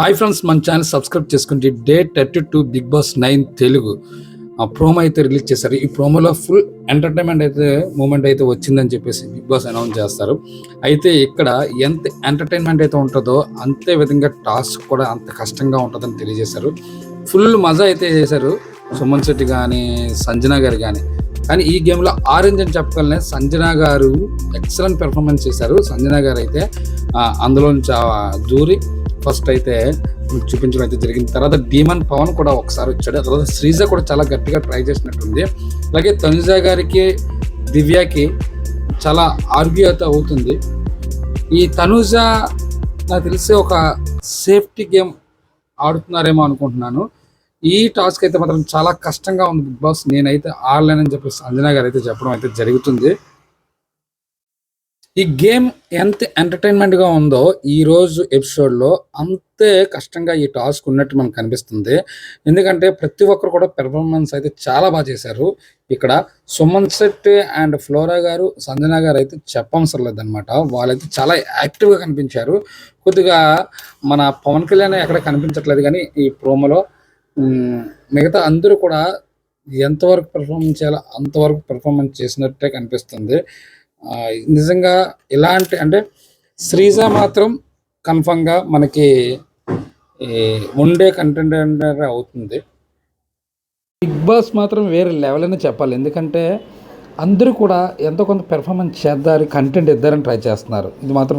Hi friends, మన channel subscribe చేసుకుంటే day 32 Bigg Boss 9 Telugu promo అయితే రిలీజ్ చేశారు. ఈ ప్రోమోలో ఫుల్ ఎంటర్టైన్మెంట్ అయితే మూమెంట్ అయితే వచ్చిందని చెప్పేసి బిగ్ బాస్ అనౌన్స్ చేస్తారు. అయితే ఇక్కడ ఎంత ఎంటర్టైన్మెంట్ అయితే ఉంటుందో అంతే విధంగా టాస్క్ కూడా అంత కష్టంగా ఉంటుందని తెలియజేశారు. ఫుల్ మజా అయితే చేశారు సుమన్ శెట్టి కానీ సంజన గారు కానీ ఈ గేమ్లో ఆరెంజ్ అని చెప్పగలనే సంజన గారు ఎక్సలెంట్ పెర్ఫార్మెన్స్ చేశారు. సంజన గారు అయితే అందులో దూరి ఫస్ట్ అయితే చూపించడం అయితే జరిగింది. తర్వాత డీమన్ పవన్ కూడా ఒకసారి వచ్చాడు. తర్వాత శ్రీజ కూడా చాలా గట్టిగా ట్రై చేసినట్టుంది. అలాగే తనుజ గారికి దివ్యకి చాలా ఆర్గ్యూ అయితే అవుతుంది. ఈ తనుజ నాకు తెలిసి ఒక సేఫ్టీ గేమ్ ఆడుతున్నారేమో అనుకుంటున్నాను. ఈ టాస్క్ అయితే మాత్రం చాలా కష్టంగా ఉంది బిగ్ బాస్, నేనైతే ఆడలేనని చెప్పేసి అంజనా గారు అయితే చెప్పడం అయితే జరుగుతుంది. ఈ గేమ్ ఎంత ఎంటర్టైన్మెంట్గా ఉందో ఈరోజు ఎపిసోడ్లో అంతే కష్టంగా ఈ టాస్క్ ఉన్నట్టు మనకు కనిపిస్తుంది. ఎందుకంటే ప్రతి ఒక్కరు కూడా పెర్ఫార్మెన్స్ అయితే చాలా బాగా చేశారు. ఇక్కడ సుమన్ శెట్టి అండ్ ఫ్లోరా గారు, సంజన గారు అయితే చెప్పవసరం లేదనమాట. వాళ్ళైతే చాలా యాక్టివ్గా కనిపించారు. కొద్దిగా మన పవన్ కళ్యాణ్ ఎక్కడ కనిపించట్లేదు, కానీ ఈ ప్రోమోలో మిగతా అందరూ కూడా ఎంతవరకు పెర్ఫార్మెన్స్ చేయాలో అంతవరకు పెర్ఫార్మెన్స్ చేసినట్టే కనిపిస్తుంది. నిజంగా ఇలాంటి అంటే శ్రీజ మాత్రం కన్ఫామ్గా మనకి ఉండే కంటెండర్ అవుతుంది. బిగ్ బాస్ మాత్రం వేరే లెవెల్ అని చెప్పాలి. ఎందుకంటే అందరూ కూడా ఎంతో కొంత పెర్ఫార్మెన్స్ చేద్దారు, కంటెంట్ ఇద్దారని ట్రై చేస్తున్నారు. ఇది మాత్రం